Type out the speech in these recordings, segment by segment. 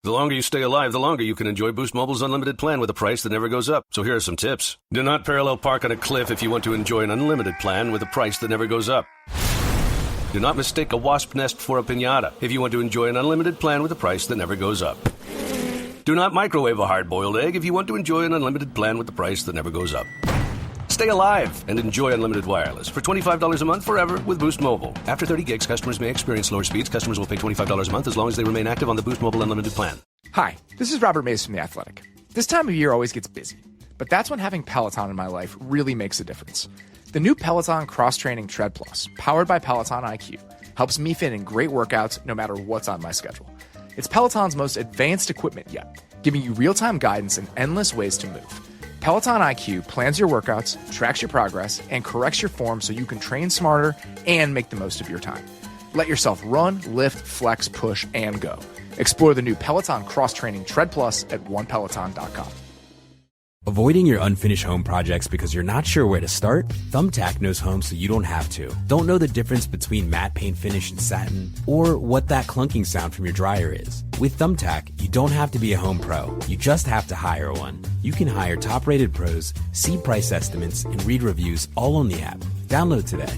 The longer you stay alive, the longer you can enjoy Boost Mobile's unlimited plan with a price that never goes up. So here are some tips. Do not parallel park on a cliff if you want to enjoy an unlimited plan with a price that never goes up. Do not mistake a wasp nest for a piñata if you want to enjoy an unlimited plan with a price that never goes up. Do not microwave a hard-boiled egg if you want to enjoy an unlimited plan with the price that never goes up. Stay alive and enjoy unlimited wireless for $25 a month forever with Boost Mobile. After 30 gigs, customers may experience slower speeds. Customers will pay $25 a month as long as they remain active on the Boost Mobile Unlimited plan. Hi, this is Robert Mays from The Athletic. This time of year always gets busy, but that's when having Peloton in my life really makes a difference. The new Peloton Cross-Training Tread Plus, powered by Peloton IQ, helps me fit in great workouts no matter what's on my schedule. It's Peloton's most advanced equipment yet, giving you real-time guidance and endless ways to move. Peloton IQ plans your workouts, tracks your progress, and corrects your form so you can train smarter and make the most of your time. Let yourself run, lift, flex, push, and go. Explore the new Peloton Cross-Training Tread Plus at onepeloton.com. Avoiding your unfinished home projects because you're not sure where to start? Thumbtack knows home so you don't have to. Don't know the difference between matte paint finish and satin? Or what that clunking sound from your dryer is? With Thumbtack, you don't have to be a home pro. You just have to hire one. You can hire top-rated pros, see price estimates, and read reviews all on the app. Download today.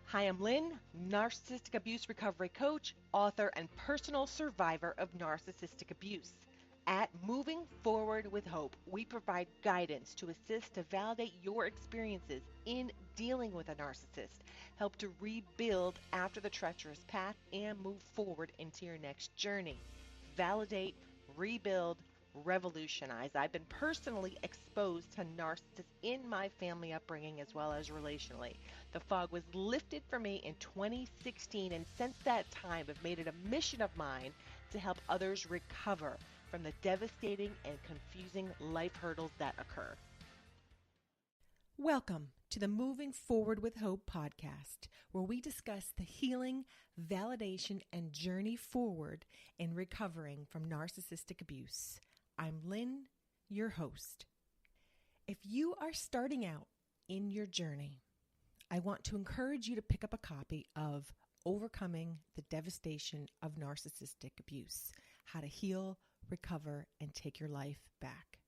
Hi, I'm Lynn, narcissistic abuse recovery coach, author, and personal survivor of narcissistic abuse. At Moving Forward with Hope, we provide guidance to assist to validate your experiences in dealing with a narcissist, help to rebuild after the treacherous path, and move forward into your next journey. Validate, rebuild, revolutionize. I've been personally exposed to narcissists in my family upbringing as well as relationally. The fog was lifted for me in 2016, and since that time I've made it a mission of mine to help others recover from the devastating and confusing life hurdles that occur. Welcome to the Moving Forward with Hope podcast, where we discuss the healing, validation, and journey forward in recovering from narcissistic abuse. I'm Lynn, your host. If you are starting out in your journey, I want to encourage you to pick up a copy of Overcoming the Devastation of Narcissistic Abuse: How to Heal, Recover, and Take Your Life Back.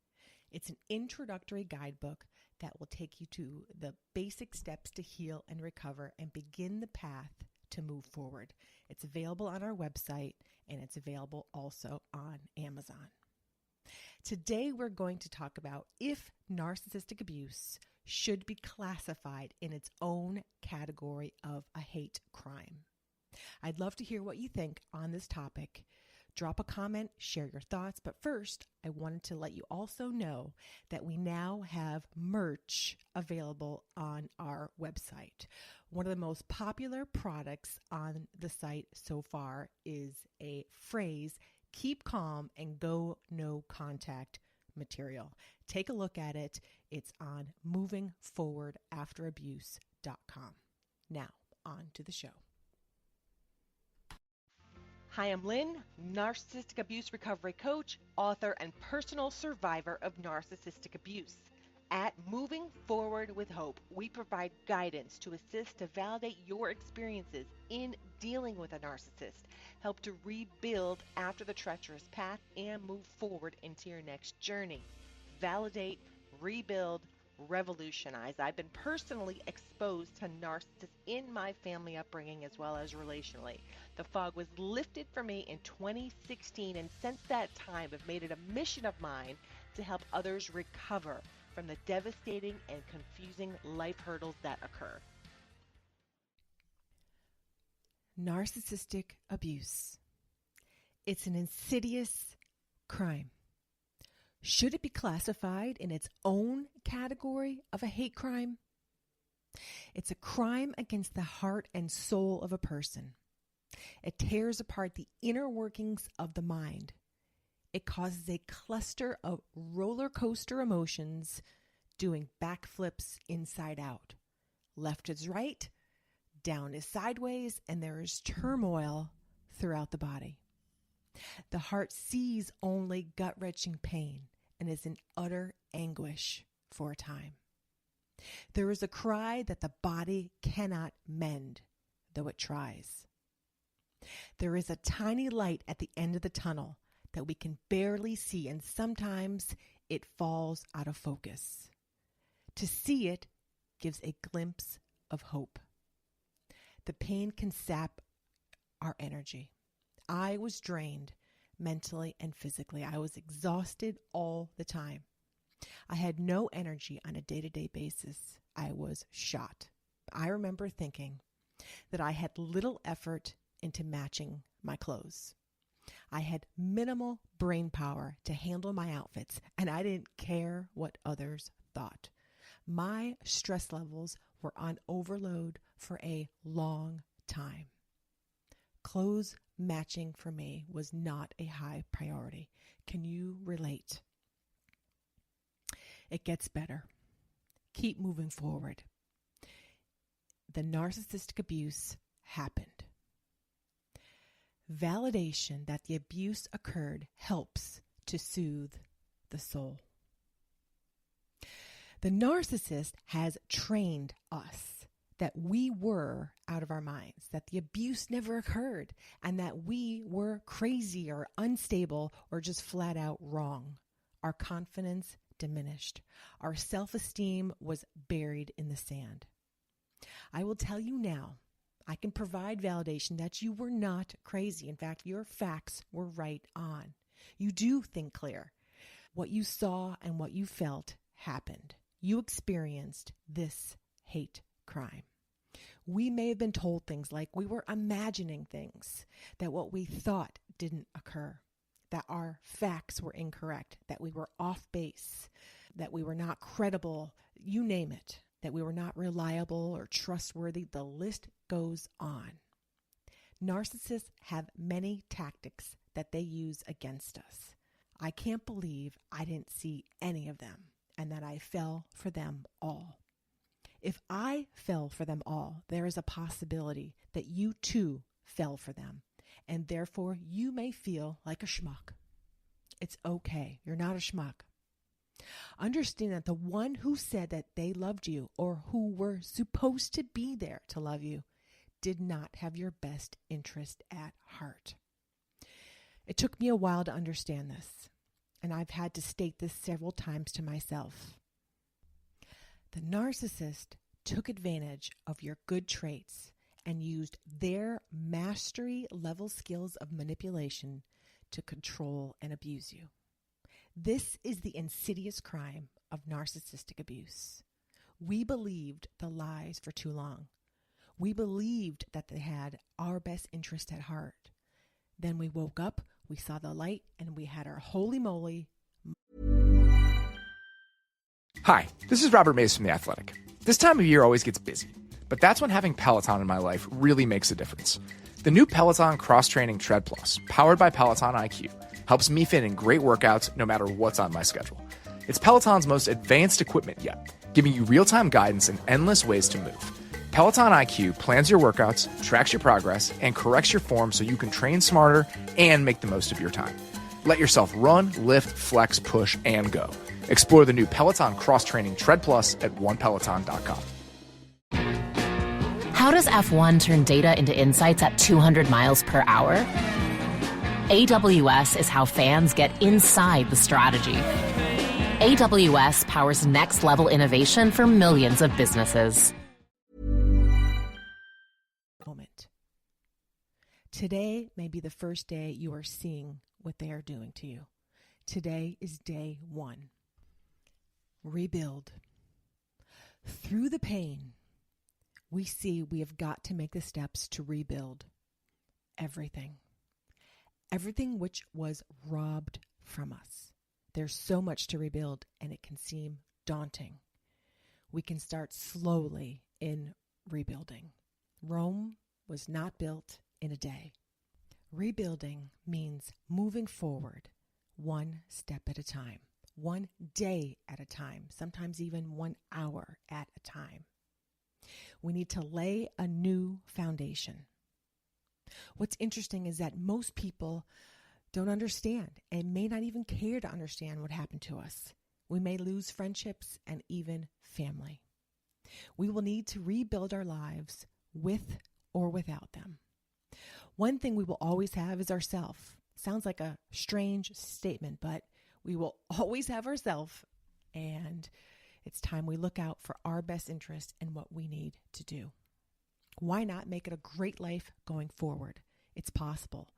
It's an introductory guidebook that will take you to the basic steps to heal and recover and begin the path to move forward. It's available on our website, and it's available also on Amazon. Today, we're going to talk about if narcissistic abuse should be classified in its own category of a hate crime. I'd love to hear what you think on this topic. Drop a comment, share your thoughts, but first, I wanted to let you also know that we now have merch available on our website. One of the most popular products on the site so far is a phrase, "Keep calm and go no contact" material. Take a look at it. It's on movingforwardafterabuse.com. Now, on to the show. Hi, I'm Lynn, narcissistic abuse recovery coach, author, and personal survivor of narcissistic abuse. At Moving Forward with Hope, we provide guidance to assist to validate your experiences in dealing with a narcissist, help to rebuild after the treacherous path, and move forward into your next journey. Validate, rebuild, revolutionize. I've been personally exposed to narcissists in my family upbringing as well as relationally. The fog was lifted for me in 2016, and since that time I've made it a mission of mine to help others recover from the devastating and confusing life hurdles that occur. Narcissistic abuse. It's an insidious crime. Should it be classified in its own category of a hate crime? It's a crime against the heart and soul of a person. It tears apart the inner workings of the mind. It causes a cluster of roller coaster emotions doing backflips inside out. Left is right, down is sideways, and there is turmoil throughout the body. The heart sees only gut-wrenching pain and is in utter anguish for a time. There is a cry that the body cannot mend, though it tries. There is a tiny light at the end of the tunnel that we can barely see, and sometimes it falls out of focus. To see it gives a glimpse of hope. The pain can sap our energy. I was drained mentally and physically. I was exhausted all the time. I had no energy on a day-to-day basis. I was shot. I remember thinking that I had little effort into matching my clothes. I had minimal brain power to handle my outfits, and I didn't care what others thought. My stress levels were on overload for a long time. Clothes matching for me was not a high priority. Can you relate? It gets better. Keep moving forward. The narcissistic abuse happened. Validation that the abuse occurred helps to soothe the soul. The narcissist has trained us that we were out of our minds, that the abuse never occurred, and that we were crazy or unstable or just flat out wrong. Our confidence diminished. Our self-esteem was buried in the sand. I will tell you now, I can provide validation that you were not crazy. In fact, your facts were right on. You do think clear. What you saw and what you felt happened. You experienced this hate crime. We may have been told things like we were imagining things, that what we thought didn't occur, that our facts were incorrect, that we were off base, that we were not credible, you name it, that we were not reliable or trustworthy. The list goes on. Narcissists have many tactics that they use against us. I can't believe I didn't see any of them and that I fell for them all. If I fell for them all, there is a possibility that you too fell for them, and therefore you may feel like a schmuck. It's okay. You're not a schmuck. Understand that the one who said that they loved you or who were supposed to be there to love you did not have your best interest at heart. It took me a while to understand this, and I've had to state this several times to myself. The narcissist took advantage of your good traits and used their mastery level skills of manipulation to control and abuse you. This is the insidious crime of narcissistic abuse. We believed the lies for too long. We believed that they had our best interest at heart. Then we woke up, we saw the light, and we had our holy moly. Hi, this is Robert Mays from The Athletic. This time of year always gets busy, but that's when having Peloton in my life really makes a difference. The new Peloton Cross-Training Tread Plus, powered by Peloton IQ, helps me fit in great workouts no matter what's on my schedule. It's Peloton's most advanced equipment yet, giving you real-time guidance and endless ways to move. Peloton IQ plans your workouts, tracks your progress, and corrects your form so you can train smarter and make the most of your time. Let yourself run, lift, flex, push, and go. Explore the new Peloton Cross-Training Tread Plus at onepeloton.com. How does F1 turn data into insights at 200 miles per hour? AWS is how fans get inside the strategy. AWS powers next-level innovation for millions of businesses. Moment. Today may be the first day you are seeing what they are doing to you. Today is day one. Rebuild. Through the pain, we see we have got to make the steps to rebuild everything. Everything which was robbed from us. There's so much to rebuild, and it can seem daunting. We can start slowly in rebuilding. Rome was not built in a day. Rebuilding means moving forward one step at a time, one day at a time, sometimes even 1 hour at a time. We need to lay a new foundation. What's interesting is that most people don't understand and may not even care to understand what happened to us. We may lose friendships and even family. We will need to rebuild our lives with or without them. One thing we will always have is ourself. Sounds like a strange statement, but we will always have ourself, and it's time we look out for our best interest and what we need to do. Why not make it a great life going forward? It's possible.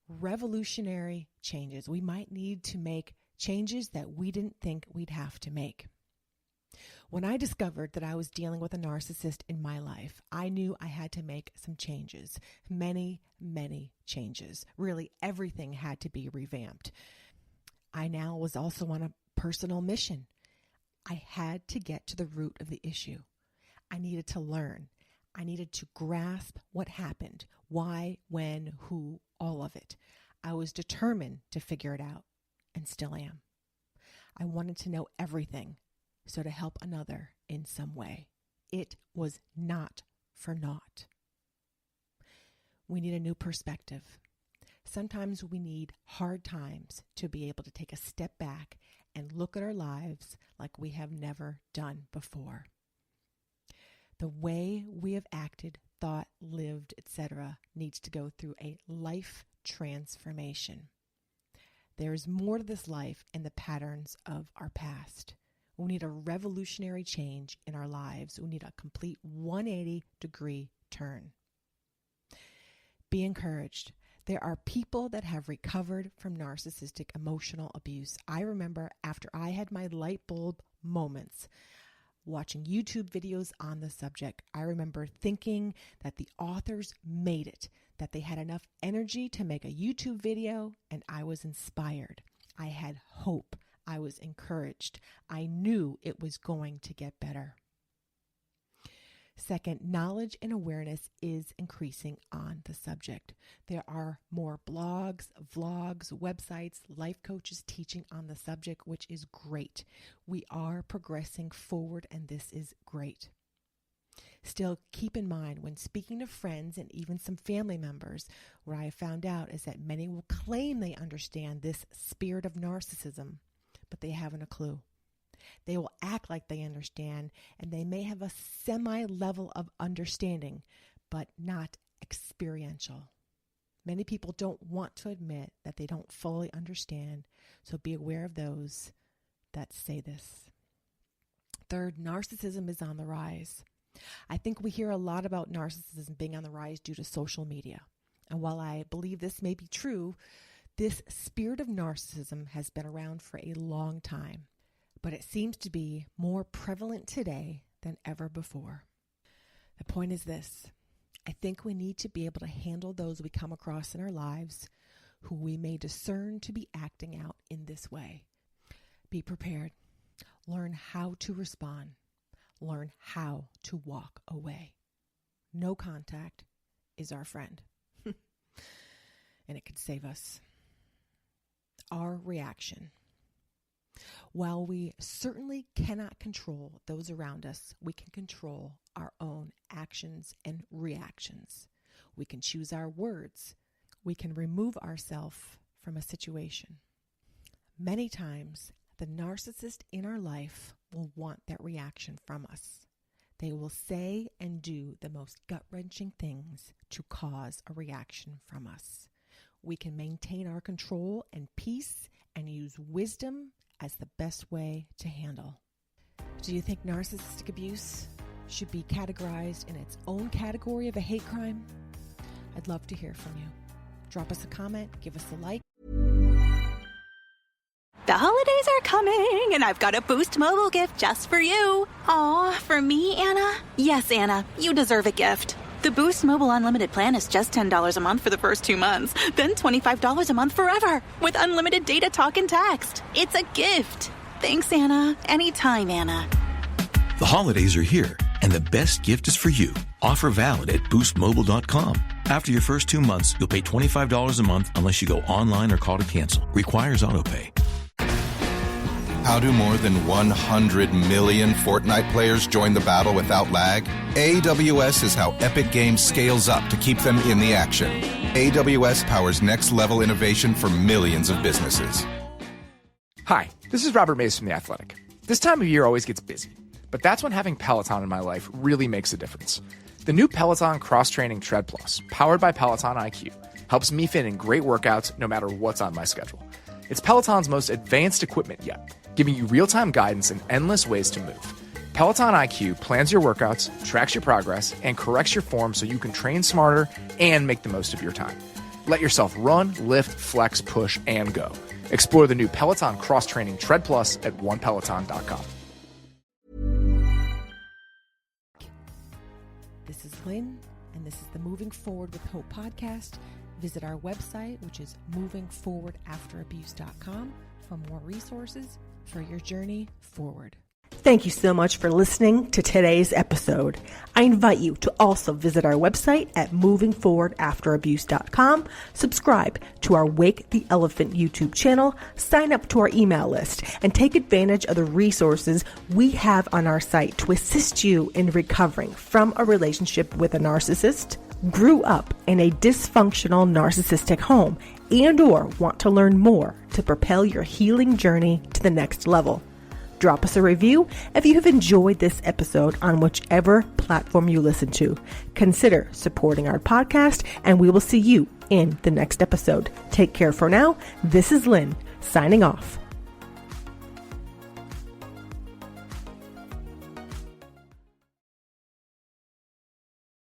Revolutionary changes. We might need to make changes that we didn't think we'd have to make. When I discovered that I was dealing with a narcissist in my life, I knew I had to make some changes. Many, many changes. Really, everything had to be revamped. I now was also on a personal mission. I had to get to the root of the issue. I needed to learn. I needed to grasp what happened, why, when, who, all of it. I was determined to figure it out, and still am. I wanted to know everything, so to help another in some way. It was not for naught. We need a new perspective. Sometimes we need hard times to be able to take a step back and look at our lives like we have never done before. The way we have acted, thought, lived, etc. needs to go through a life transformation. There is more to this life and the patterns of our past. We need a revolutionary change in our lives. We need a complete 180-degree turn. Be encouraged. There are people that have recovered from narcissistic emotional abuse. I remember after I had my light bulb moments, watching YouTube videos on the subject, I remember thinking that the authors made it, that they had enough energy to make a YouTube video, and I was inspired. I had hope. I was encouraged. I knew it was going to get better. Second, knowledge and awareness is increasing on the subject. There are more blogs, vlogs, websites, life coaches teaching on the subject, which is great. We are progressing forward, and this is great. Still, keep in mind when speaking to friends and even some family members, what I have found out is that many will claim they understand this spirit of narcissism, but they haven't a clue. They will act like they understand, and they may have a semi-level of understanding, but not experiential. Many people don't want to admit that they don't fully understand, so be aware of those that say this. Third, narcissism is on the rise. I think we hear a lot about narcissism being on the rise due to social media. And while I believe this may be true, this spirit of narcissism has been around for a long time, but it seems to be more prevalent today than ever before. The point is this: I think we need to be able to handle those we come across in our lives who we may discern to be acting out in this way. Be prepared. Learn how to respond. Learn how to walk away. No contact is our friend, and it could save us. Our reaction. While we certainly cannot control those around us, we can control our own actions and reactions. We can choose our words. We can remove ourselves from a situation. Many times, the narcissist in our life will want that reaction from us. They will say and do the most gut-wrenching things to cause a reaction from us. We can maintain our control and peace and use wisdom as the best way to handle. Do you think narcissistic abuse should be categorized in its own category of a hate crime? I'd love to hear from you. Drop us a comment, give us a like. The holidays are coming, and I've got a Boost Mobile gift just for you. Aw, for me, Anna? Yes, Anna, you deserve a gift. The Boost Mobile Unlimited plan is just $10 a month for the first 2 months, then $25 a month forever, with unlimited data, talk, and text. It's a gift. Thanks, Anna. Anytime, Anna. The holidays are here, and the best gift is for you. Offer valid at boostmobile.com. After your first 2 months, you'll pay $25 a month unless you go online or call to cancel. Requires autopay. How do more than 100 million Fortnite players join the battle without lag? AWS is how Epic Games scales up to keep them in the action. AWS powers next-level innovation for millions of businesses. Hi, this is Robert Mays from The Athletic. This time of year always gets busy, but that's when having Peloton in my life really makes a difference. The new Peloton cross-training Tread Plus, powered by Peloton IQ, helps me fit in great workouts no matter what's on my schedule. It's Peloton's most advanced equipment yet, giving you real-time guidance and endless ways to move. Peloton IQ plans your workouts, tracks your progress, and corrects your form so you can train smarter and make the most of your time. Let yourself run, lift, flex, push, and go. Explore the new Peloton cross-training Tread Plus at onepeloton.com. This is Lynn, and this is the Moving Forward with Hope podcast. Visit our website, which is movingforwardafterabuse.com, for more resources for your journey forward. Thank you so much for listening to today's episode. I invite you to also visit our website at movingforwardafterabuse.com, subscribe to our Wake the Elephant YouTube channel, sign up to our email list, and take advantage of the resources we have on our site to assist you in recovering from a relationship with a narcissist, grew up in a dysfunctional narcissistic home, and or want to learn more to propel your healing journey to the next level. Drop us a review if you have enjoyed this episode on whichever platform you listen to. Consider supporting our podcast, and we will see you in the next episode. Take care for now. This is Lynn, signing off.